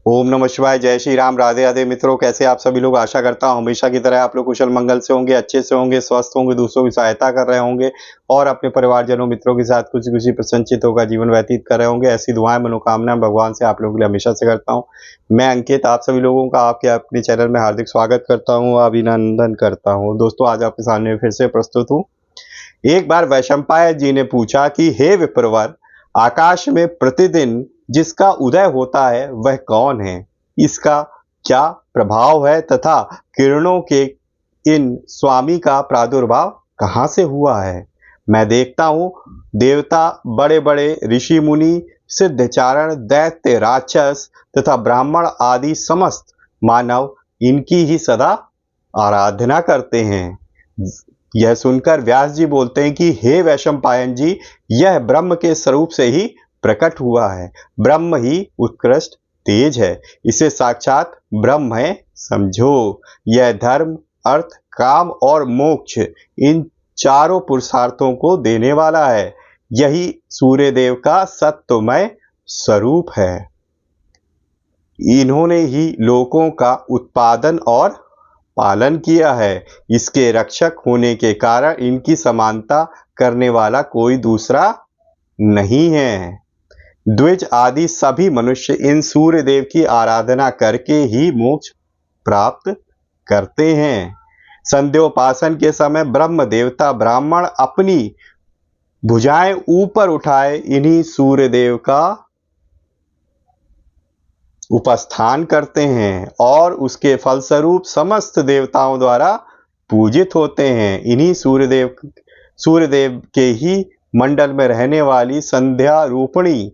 ओम नमः शिवाय, जय श्री राम, राधे राधे मित्रों। कैसे आप सभी लोग? आशा करता हूँ हमेशा की तरह आप लोग कुशल मंगल से होंगे, अच्छे से होंगे, स्वस्थ होंगे, दूसरों की सहायता कर रहे होंगे और अपने परिवारजनों मित्रों के साथ खुशी खुशी प्रसन्नचित्त होकर जीवन व्यतीत कर रहे होंगे। ऐसी दुआएं मनोकामनाएं भगवान से आप लोगों के लिए हमेशा से करता हूँ। मैं अंकित आप सभी लोगों का आपके अपने चैनल में हार्दिक स्वागत करता हूँ, अभिनंदन करता हूँ। दोस्तों, आज आपके सामने फिर से प्रस्तुत हूँ। एक बार वैशंपायन जी ने पूछा कि हे विप्रवर, आकाश में प्रतिदिन जिसका उदय होता है वह कौन है? इसका क्या प्रभाव है तथा किरणों के इन स्वामी का प्रादुर्भाव कहाँ से हुआ है? मैं देखता हूँ देवता, बड़े बड़े ऋषि मुनि, सिद्धचारण, दैत्य, राक्षस तथा ब्राह्मण आदि समस्त मानव इनकी ही सदा आराधना करते हैं। यह सुनकर व्यास जी बोलते हैं कि हे वैशंपायन जी, यह ब्रह्म के स्वरूप से ही प्रकट हुआ है। ब्रह्म ही उत्कृष्ट तेज है, इसे साक्षात ब्रह्म है समझो। यह धर्म, अर्थ, काम और मोक्ष इन चारों पुरुषार्थों को देने वाला है। यही सूर्य देव का सत्वमय स्वरूप है। इन्होंने ही लोकों का उत्पादन और पालन किया है। इसके रक्षक होने के कारण इनकी समानता करने वाला कोई दूसरा नहीं है। द्विज आदि सभी मनुष्य इन सूर्य देव की आराधना करके ही मोक्ष प्राप्त करते हैं। संध्योपासन के समय ब्रह्म देवता ब्राह्मण अपनी भुजाएं ऊपर उठाए इन्हीं सूर्य देव का उपस्थान करते हैं और उसके फलस्वरूप समस्त देवताओं द्वारा पूजित होते हैं। इन्हीं सूर्यदेव के ही मंडल में रहने वाली संध्या रूपिणी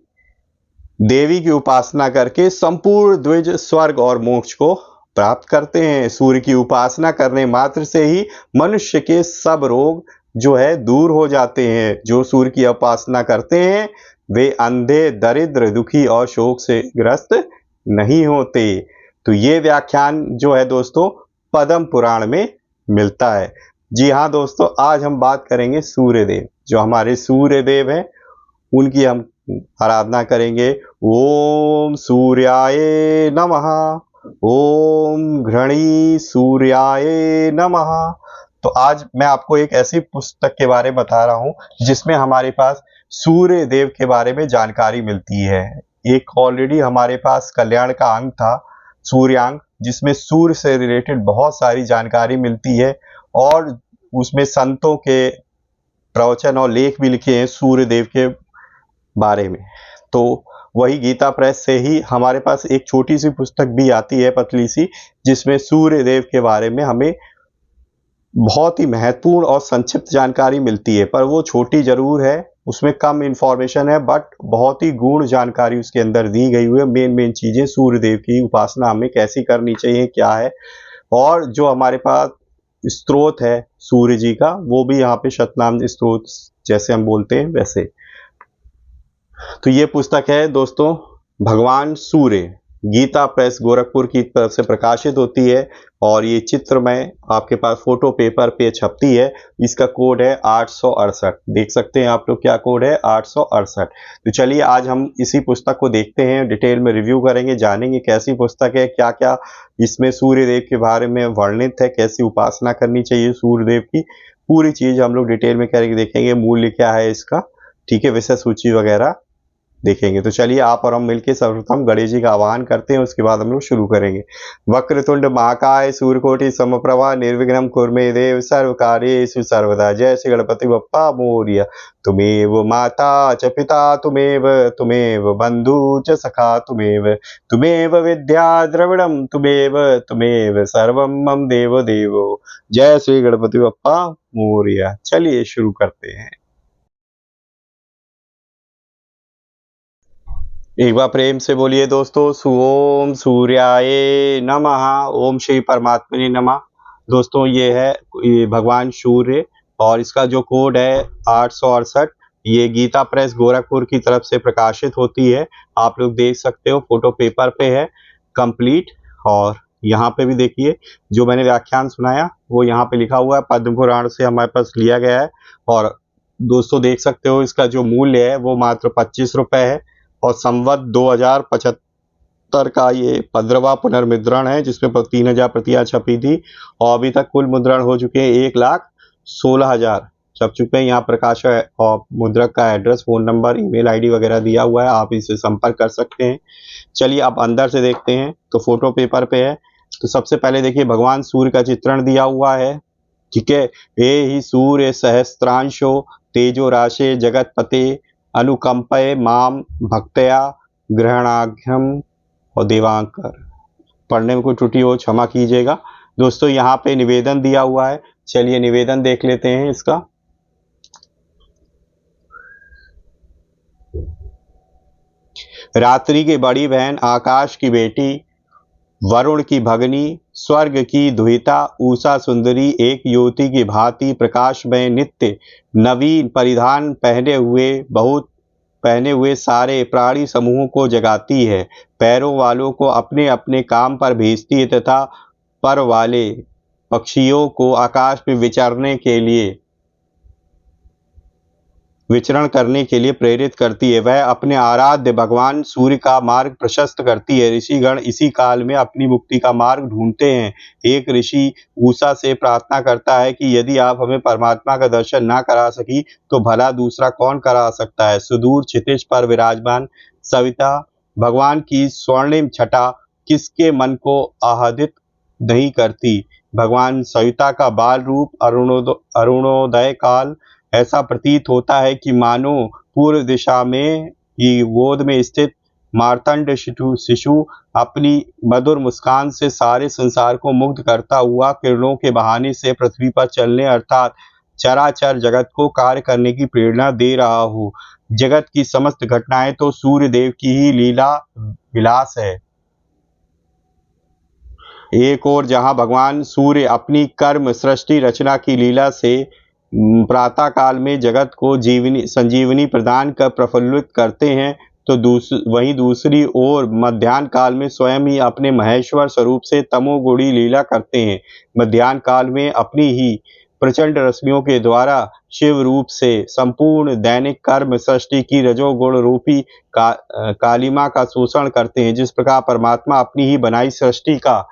देवी की उपासना करके संपूर्ण द्विज स्वर्ग और मोक्ष को प्राप्त करते हैं। सूर्य की उपासना करने मात्र से ही मनुष्य के सब रोग जो है दूर हो जाते हैं। जो सूर्य की उपासना करते हैं वे अंधे, दरिद्र, दुखी और शोक से ग्रस्त नहीं होते। तो ये व्याख्यान जो है दोस्तों पद्म पुराण में मिलता है। जी हाँ दोस्तों, आज हम बात करेंगे सूर्यदेव। जो हमारे सूर्यदेव हैं उनकी हम आराधना करेंगे। ओम सूर्याय नमः, ओम घृणी सूर्याय नमः। तो आज मैं आपको एक ऐसी पुस्तक के बारे में बता रहा हूँ जिसमें हमारे पास सूर्य देव के बारे में जानकारी मिलती है। एक ऑलरेडी हमारे पास कल्याण का अंग था सूर्यांग, जिसमें सूर्य से रिलेटेड बहुत सारी जानकारी मिलती है और उसमें संतों के प्रवचन और लेख भी लिखे हैं सूर्य देव के बारे में। तो वही गीता प्रेस से ही हमारे पास एक छोटी सी पुस्तक भी आती है, पतली सी, जिसमें सूर्य देव के बारे में हमें बहुत ही महत्वपूर्ण और संक्षिप्त जानकारी मिलती है। पर वो छोटी जरूर है, उसमें कम इंफॉर्मेशन है, बट बहुत ही गूढ़ जानकारी उसके अंदर दी गई हुई है। मेन चीजें सूर्य देव की उपासना हमें कैसी करनी चाहिए, क्या है, और जो हमारे पास स्त्रोत है सूर्य जी का वो भी यहाँ पे शतनाम स्त्रोत जैसे हम बोलते हैं वैसे। तो ये पुस्तक है दोस्तों भगवान सूर्य, गीता प्रेस गोरखपुर की तरफ से प्रकाशित होती है और ये चित्र में आपके पास फोटो पेपर पे छपती है। इसका कोड है 868। देख सकते हैं आप लोग क्या कोड है, 868। तो चलिए आज हम इसी पुस्तक को देखते हैं, डिटेल में रिव्यू करेंगे, जानेंगे कैसी पुस्तक है, क्या क्या इसमें सूर्यदेव के बारे में वर्णित है, कैसी उपासना करनी चाहिए सूर्यदेव की, पूरी चीज हम लोग डिटेल में करेंगे, देखेंगे मूल्य क्या है इसका, ठीक है, विषय सूची वगैरह देखेंगे। तो चलिए आप और हम मिलकर सर्वप्रथम गणेश जी का आह्वान करते हैं, उसके बाद हम लोग शुरू करेंगे। वक्रतुंड महाकाय सूर्यकोटि समप्रभा निर्विघ्नं कुरु देव सर्व कार्येषु सर्वदा। जय श्री गणपति बप्पा मोरया। तुमेव माता च पिता तुमेव बंधु च सखा तुमेव विद्या द्रविणं तुमेव सर्वं मम देव देवो। जय श्री गणपति बप्पा मोरया। चलिए शुरू करते हैं। एक बार प्रेम से बोलिए दोस्तों, ओम सूर्याय नमः, ओम श्री परमात्मने नमः। दोस्तों ये भगवान सूर्य और इसका जो कोड है 868। ये गीता प्रेस गोरखपुर की तरफ से प्रकाशित होती है, आप लोग देख सकते हो, फोटो पेपर पे है कंप्लीट। और यहाँ पे भी देखिए जो मैंने व्याख्यान सुनाया वो यहाँ पे लिखा हुआ है, पद्म पुराण से हमारे पास लिया गया है। और दोस्तों देख सकते हो इसका जो मूल्य है वो मात्र 25 रुपए है और संवत 2075 1970 का ये 15वां पुनर्मुद्रण है, जिसमें 3000 प्रतियां छपी थी और अभी तक कुल मुद्रण हो चुके हैं 1,16,000 छप चुके हैं। यहाँ प्रकाशक और मुद्रक का address, phone number, email ID वगैरह दिया हुआ है, आप इसे संपर्क कर सकते हैं। चलिए अब अंदर से देखते हैं। तो फोटो पेपर पे है, तो सबसे पहले देखिए भगवान सूर्य का चित्रण दिया हुआ है, ठीक है। ये ही सूर्य सहस्त्रांशो तेजो राशे जगतपते अनुकंपये माम भक्तया ग्रहणाघ्यम और देवांकर। पढ़ने में कोई त्रुटि हो क्षमा कीजिएगा दोस्तों। यहाँ पे निवेदन दिया हुआ है, चलिए निवेदन देख लेते हैं इसका। रात्रि की बड़ी बहन, आकाश की बेटी, वरुण की भगनी, स्वर्ग की दुहिता उषा सुंदरी एक युवती की भांति प्रकाश में नित्य नवीन परिधान पहने हुए सारे प्राणी समूहों को जगाती है। पैरों वालों को अपने अपने काम पर भेजती है तथा पर वाले पक्षियों को आकाश में विचरण करने के लिए प्रेरित करती है। वह अपने आराध्य भगवान सूर्य का मार्ग प्रशस्त करती है। ऋषिगण इसी काल में अपनी मुक्ति का मार्ग ढूंढते हैं। एक ऋषि उषा से प्रार्थना करता है कि यदि आप हमें परमात्मा का दर्शन ना करा सकी तो भला दूसरा कौन करा सकता है। सुदूर क्षितिज पर विराजमान सविता भगवान की स्वर्णिम छटा किसके मन को आह्लादित नहीं करती। भगवान सविता का बाल रूप अरुणोदय काल ऐसा प्रतीत होता है कि मानो पूर्व दिशा में ही गोद में स्थित मार्तंड शिशु अपनी मधुर मुस्कान से सारे संसार को मुग्ध करता हुआ किरणों के बहाने से पृथ्वी पर चलने अर्थात चराचर जगत को कार्य करने की प्रेरणा दे रहा हो। जगत की समस्त घटनाएं तो सूर्य देव की ही लीला विलास है। एक और जहां भगवान सूर्य अपनी कर्म सृष्टि रचना की लीला से प्रातः काल में जगत को संजीवनी प्रदान कर प्रफुल्लित करते हैं, तो वहीं दूसरी ओर मध्याह्न काल में स्वयं ही अपने महेश्वर स्वरूप से तमोगुणी लीला करते हैं। मध्याह्न काल में अपनी ही प्रचंड रश्मियों के द्वारा शिव रूप से संपूर्ण दैनिक कर्म सृष्टि की रजोगुण रूपी कालिमा का शोषण करते हैं। जिस प्रकार परमात्मा अपनी ही बनाई सृष्टि का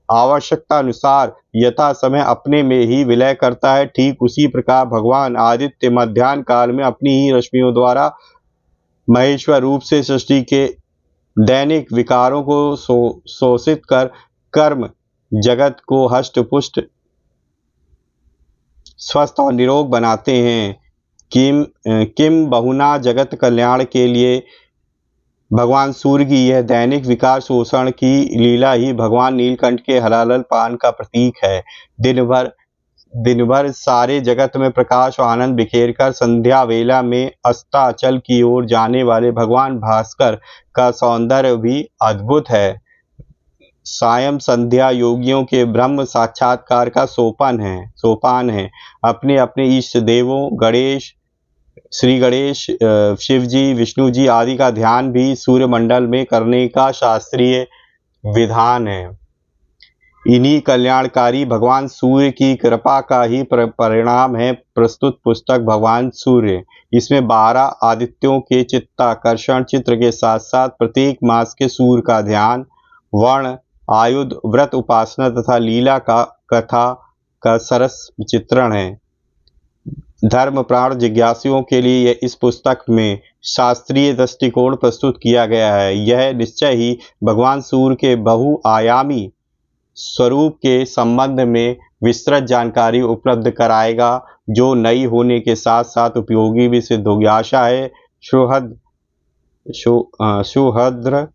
आवश्यकता अनुसार यथा समय अपने में ही विलय करता है, ठीक उसी प्रकार भगवान आदित्य मध्याह्न काल में अपनी ही रश्मियों द्वारा महेश्वर रूप से सृष्टि के दैनिक विकारों को शोषित कर कर्म जगत को हष्ट पुष्ट स्वस्थ और निरोग बनाते हैं। किम बहुना जगत कल्याण के लिए भगवान सूर्य की यह दैनिक विकार शोषण की लीला ही भगवान नीलकंठ के हलाल पान का प्रतीक है। दिन भर सारे जगत में प्रकाश और आनंद बिखेरकर संध्या वेला में अस्ताचल की ओर जाने वाले भगवान भास्कर का सौंदर्य भी अद्भुत है। सायं संध्या योगियों के ब्रह्म साक्षात्कार का सोपान है। अपने अपने इष्ट देवों श्री गणेश, शिव जी, विष्णु जी आदि का ध्यान भी सूर्यमंडल में करने का शास्त्रीय विधान है। इन्हीं कल्याणकारी भगवान सूर्य की कृपा का ही परिणाम है प्रस्तुत पुस्तक भगवान सूर्य। इसमें 12 आदित्यों के चित्ताकर्षण चित्र के साथ साथ प्रत्येक मास के सूर्य का ध्यान, वर्ण, आयुध, व्रत, उपासना तथा लीला का कथा का सरस चित्रण है। धर्म प्राण जिज्ञासुओं के लिए इस पुस्तक में शास्त्रीय दृष्टिकोण प्रस्तुत किया गया है। यह निश्चय ही भगवान सूर्य के बहुआयामी स्वरूप के संबंध में विस्तृत जानकारी उपलब्ध कराएगा, जो नई होने के साथ साथ उपयोगी भी सिद्ध होगी। आशा है सुहृद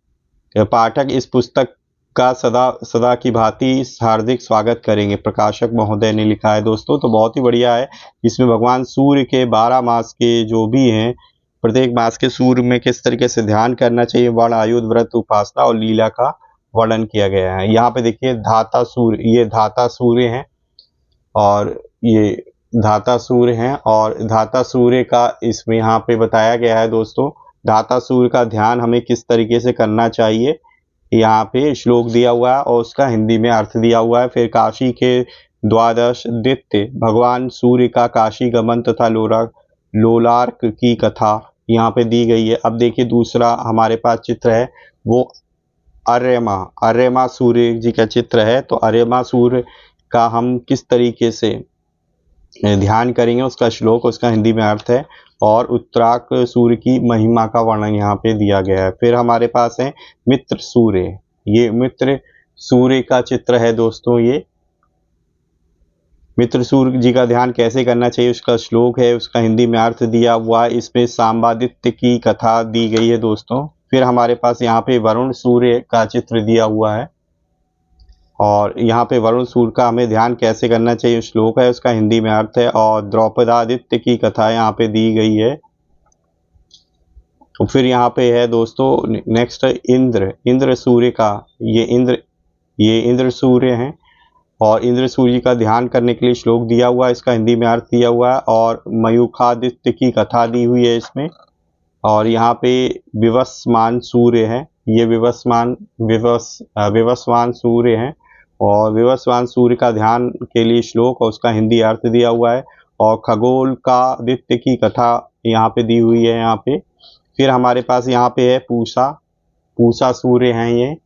पाठक इस पुस्तक का सदा की भांति हार्दिक स्वागत करेंगे। प्रकाशक महोदय ने लिखा है दोस्तों, तो बहुत ही बढ़िया है। इसमें भगवान सूर्य के 12 मास के जो भी हैं, प्रत्येक मास के सूर्य में किस तरीके से ध्यान करना चाहिए, वर्ण, आयुध, व्रत, उपासना और लीला का वर्णन किया गया है। यहाँ पे देखिए धाता सूर्य, ये धाता सूर्य हैं और ये धाता सूर्य हैं और धाता सूर्य का इसमें यहाँ पे बताया गया है दोस्तों। धाता सूर्य का ध्यान हमें किस तरीके से करना चाहिए, यहाँ पे श्लोक दिया हुआ है और उसका हिंदी में अर्थ दिया हुआ है। फिर काशी के द्वादश दैत्य भगवान सूर्य का काशी गमन तथा लोलार्क की कथा यहाँ पे दी गई है। अब देखिए दूसरा हमारे पास चित्र है, वो अर्यमा, अर्यमा सूर्य जी का चित्र है। तो अर्यमा सूर्य का हम किस तरीके से ध्यान करेंगे, उसका श्लोक, उसका हिंदी में अर्थ है, और उत्तराक सूर्य की महिमा का वर्णन यहाँ पे दिया गया है। फिर हमारे पास है मित्र सूर्य। ये मित्र सूर्य का चित्र है दोस्तों। ये मित्र सूर्य जी का ध्यान कैसे करना चाहिए, उसका श्लोक है, उसका हिंदी में अर्थ दिया हुआ है। इसमें सांबादित्य की कथा दी गई है दोस्तों। फिर हमारे पास यहाँ पे वरुण सूर्य का चित्र दिया हुआ है, और यहाँ पे वरुण सूर्य का हमें ध्यान कैसे करना चाहिए श्लोक है, उसका हिंदी में अर्थ है, और द्रौपदादित्य की कथा यहाँ पे दी गई है। तो फिर यहाँ पे है दोस्तों नेक्स्ट इंद्र, इंद्र सूर्य का, ये इंद्र सूर्य हैं, और इंद्र सूर्य का ध्यान करने के लिए श्लोक दिया हुआ है, इसका हिंदी में अर्थ दिया हुआ है, और मयूखादित्य की कथा दी हुई है इसमें। और यहाँ पे विवस्वान सूर्य है, ये विवस्वान सूर्य हैं, और विवस्वान सूर्य का ध्यान के लिए श्लोक और उसका हिंदी अर्थ दिया हुआ है, और खगोल का आदित्य की कथा यहाँ पे दी हुई है यहाँ पे। फिर हमारे पास यहाँ पे है पूषा सूर्य हैं ये,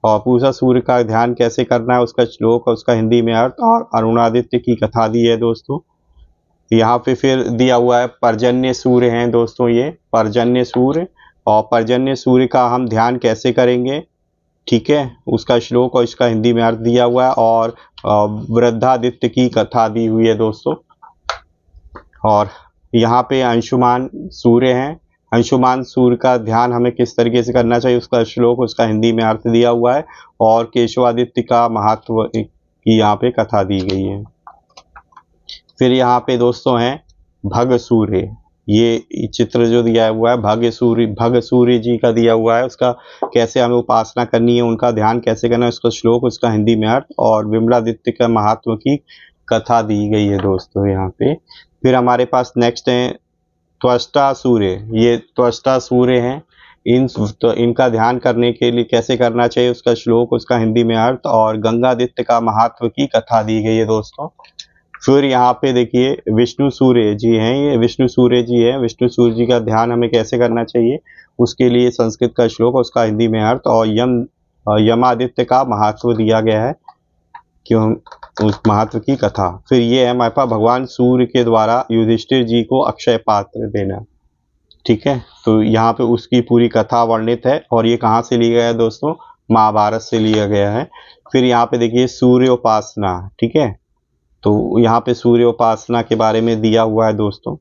और पूषा सूर्य का ध्यान कैसे करना है, उसका श्लोक और उसका हिंदी में अर्थ, और अरुणादित्य की कथा दी है दोस्तों। यहाँ पे फिर दिया हुआ है पर्जन्य सूर्य हैं दोस्तों, ये पर्जन्य सूर्य, और पर्जन्य सूर्य का हम ध्यान कैसे करेंगे, ठीक है, उसका श्लोक और इसका हिंदी में अर्थ दिया हुआ है, और वृद्धादित्य की कथा दी हुई है दोस्तों। और यहाँ पे अंशुमान सूर्य हैं, अंशुमान सूर्य का ध्यान हमें किस तरीके से करना चाहिए, उसका श्लोक, उसका हिंदी में अर्थ दिया हुआ है, और केशवादित्य का महत्व की यहाँ पे कथा दी गई है। फिर यहाँ पे दोस्तों हैं भग सूर्य, ये चित्र जो दिया हुआ है भग सूर्य जी का दिया हुआ है, उसका कैसे हमें उपासना करनी है, उनका ध्यान कैसे करना है, उसका श्लोक, उसका हिंदी में अर्थ, और विमलादित्य का महत्व की कथा दी गई है दोस्तों यहाँ पे। फिर हमारे पास नेक्स्ट है त्वष्टा सूर्य, ये त्वष्टा सूर्य हैं, इनका ध्यान करने के लिए कैसे करना चाहिए, उसका श्लोक, उसका हिंदी में अर्थ, और गंगादित्य का महत्व की कथा दी गई है दोस्तों। फिर यहाँ पे देखिए विष्णु सूर्य जी हैं, ये विष्णु सूर्य जी हैं, विष्णु सूर्य जी का ध्यान हमें कैसे करना चाहिए, उसके लिए संस्कृत का श्लोक, उसका हिंदी में अर्थ, और यमादित्य का महत्व दिया गया है, क्यों, उस महत्व की कथा। फिर ये है हमारे पास भगवान सूर्य के द्वारा युधिष्ठिर जी को अक्षय पात्र देना, ठीक है, तो यहाँ पे उसकी पूरी कथा वर्णित है, और ये कहाँ से लिया गया है दोस्तों, महाभारत से लिया गया है। फिर यहाँ पे देखिए सूर्योपासना, ठीक है, तो यहाँ पे सूर्योपासना के बारे में दिया हुआ है दोस्तों।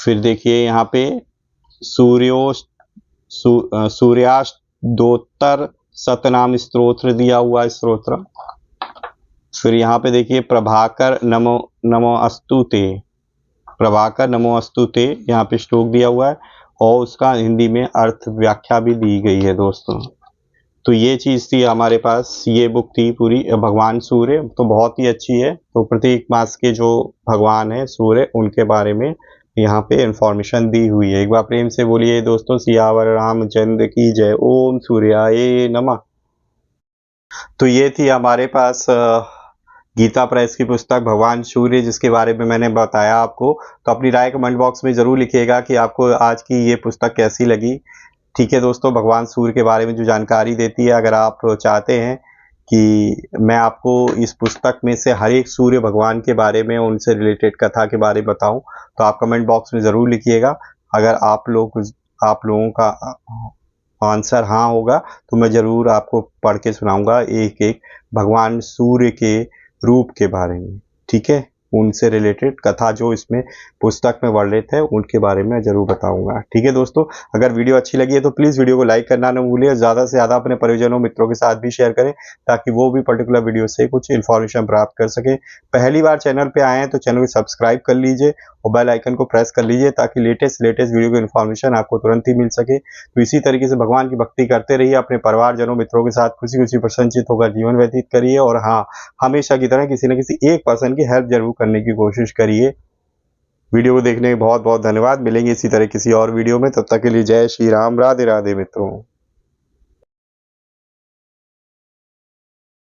फिर देखिए यहाँ पे सूर्याष्टोत्तर सतनाम स्तोत्र दिया हुआ है, स्तोत्र। फिर यहाँ पे देखिए प्रभाकर नमो अस्तुते, प्रभाकर नमो अस्तुते, यहाँ पे श्लोक दिया हुआ है, और उसका हिंदी में अर्थ व्याख्या भी दी गई है दोस्तों। तो ये चीज़ थी हमारे पास, ये बुक थी पूरी भगवान सूर्य, तो बहुत ही अच्छी है। तो प्रत्येक मास के जो भगवान है सूर्य, उनके बारे में यहाँ पे इंफॉर्मेशन दी हुई है। एक बार प्रेम से बोलिए दोस्तों, सियावर रामचंद्र की जय। ओम सूर्याय नमः। तो ये थी हमारे पास गीता प्रेस की पुस्तक भगवान सूर्य, जिसके बारे में मैंने बताया आपको। तो अपनी राय कमेंट बॉक्स में ज़रूर लिखिएगा कि आपको आज की ये पुस्तक कैसी लगी। ठीक है दोस्तों, भगवान सूर्य के बारे में जो जानकारी देती है, अगर आप चाहते हैं कि मैं आपको इस पुस्तक में से हर एक सूर्य भगवान के बारे में, उनसे रिलेटेड कथा के बारे में बताऊं, तो आप कमेंट बॉक्स में ज़रूर लिखिएगा। अगर आप लोगों का आंसर हाँ होगा, तो मैं ज़रूर आपको पढ़ के सुनाऊंगा एक एक भगवान सूर्य के रूप के बारे में, ठीक है, उनसे रिलेटेड कथा जो इसमें पुस्तक में वर्णित है, उनके बारे में जरूर बताऊंगा। ठीक है दोस्तों, अगर वीडियो अच्छी लगी है तो प्लीज़ वीडियो को लाइक करना न भूलिए, ज़्यादा से ज़्यादा अपने परिजनों मित्रों के साथ भी शेयर करें, ताकि वो भी पर्टिकुलर वीडियो से कुछ इन्फॉर्मेशन प्राप्त कर सके। पहली बार चैनल पे आए हैं तो चैनल को सब्सक्राइब कर लीजिए और बेल आइकन को प्रेस कर लीजिए, ताकि लेटेस्ट वीडियो की इन्फॉर्मेशन आपको तुरंत ही मिल सके। तो इसी तरीके से भगवान की भक्ति करते रहिए, अपने परिवारजनों मित्रों के साथ खुशी खुशी प्रसन्नचित होकर जीवन व्यतीत करिए, और हाँ, हमेशा की तरह किसी न किसी एक पर्सन की हेल्प जरूर करने की कोशिश करिए। वीडियो को देखने के बहुत बहुत धन्यवाद। मिलेंगे इसी तरह किसी और वीडियो में, तब तक के लिए जय श्री राम, राधे राधे मित्रों।